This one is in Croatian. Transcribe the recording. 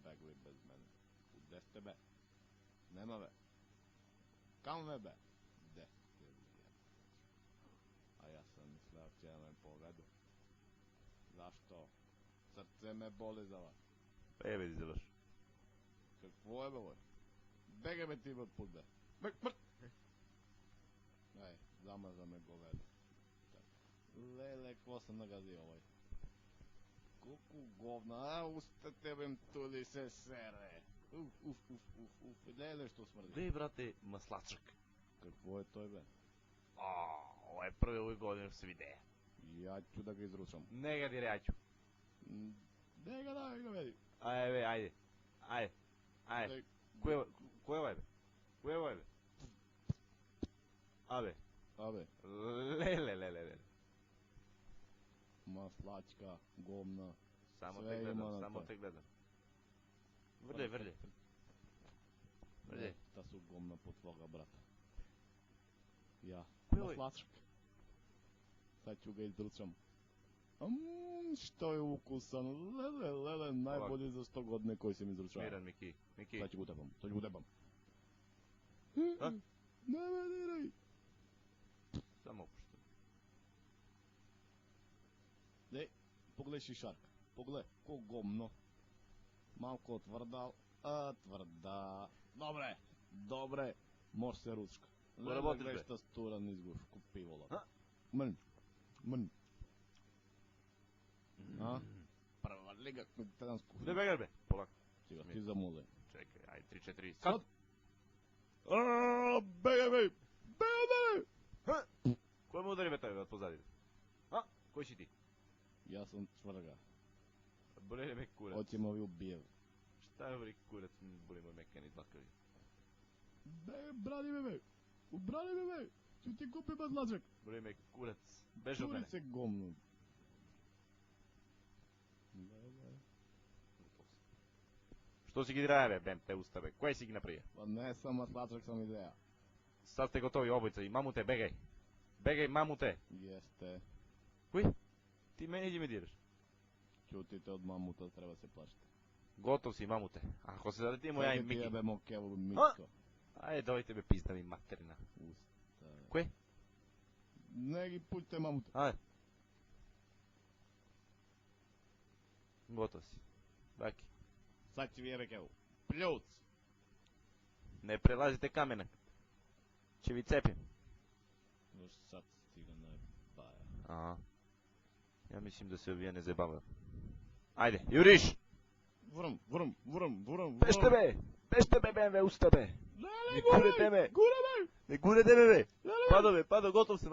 bегли без мене. Де сте бе? Нема бе. Кам бе бе? Де сте бе? А ja sam misleo će da me povedu. Zašto? Srce me boli za vas. Еве ти завърш. Какво е бе, бой? Бегай бе ти бе пут бе. Бег, мърт! Ej, zamazа ме говедо. Леле, какво съм нагазил, бой? Колко говна, устате бе тули се сере. Уф, леле, що смърди. Гледай, брате, маслачък. Какво е той бе? Ovo je prvi ovoj godini što se vide. Ja ću da ga izručam. Ne ga dire, ja ću. Daj ga vedi. Ajde. Ko je ovaj be? Ko je ovaj be? Abe. Lele. Maslačka, govna. Samo te gledam. Vrljaj. Ta su govna po tvoga brata. Ja, Ko je maslačak. Sad ću ga izručam. Što je ukusan, lele, najbolji za 100 godine koji se mi izručava. Miran, Miki. Sad ću ga udebam. Ne me diraj. Samo opušten. Dej, poglej šišarka. Poglej, ko govno. Malko tvrdal, tvrda. Dobre, može se ručka. Lele, grešta sturan izguš, ko pivola. Mrn. Prva liga mediteransku. Gde begar be? Polako. Ti zamole. Čekaj, ajde 3-4. Sad! Begaj! Ko me udari be taj od pozadine? Koji si ti? Ja sam čvrga. Boli me kurac. Hoće me ovi ubijeli. Šta je ovri kurac? Boli moj mekani dlakavi. Brani me be! Ubrani me be! Ću ti kupim mazlačak. Boli me kurac. Beži od mene. Čuri se govnu. Što si gi draje be, te usta be? Koje si gi naprije? Pa ne sam mazlačak, sam ideja. Sad ste gotovi obojica i mamute, begaj. Begaj, mamute. Jeste. Koji? Ti meni gdje me diraš? Čutite od mamuta, treba se plašiti. Gotov si, mamute. Ako se zaletimo ja i Miki. Sada ti jebemo kevu mitko. Ajde, dojte me pizda mi materina. Ustave. Koje? Neki pućte mamuta. Ajde. Gotov si. Baki. Sad će vjebe kevu. Pljuc! Ne prelazite kamenak. Će vi cepim. Još sad ti ga ne baja. Aha. Ja mislim da se ovije ne zabava. Ajde, juriš! Vrum. Bešte be, BMW, usta be! Ne gure tebe! Gure me! Ne gure tebe be! Pado, gotov sam,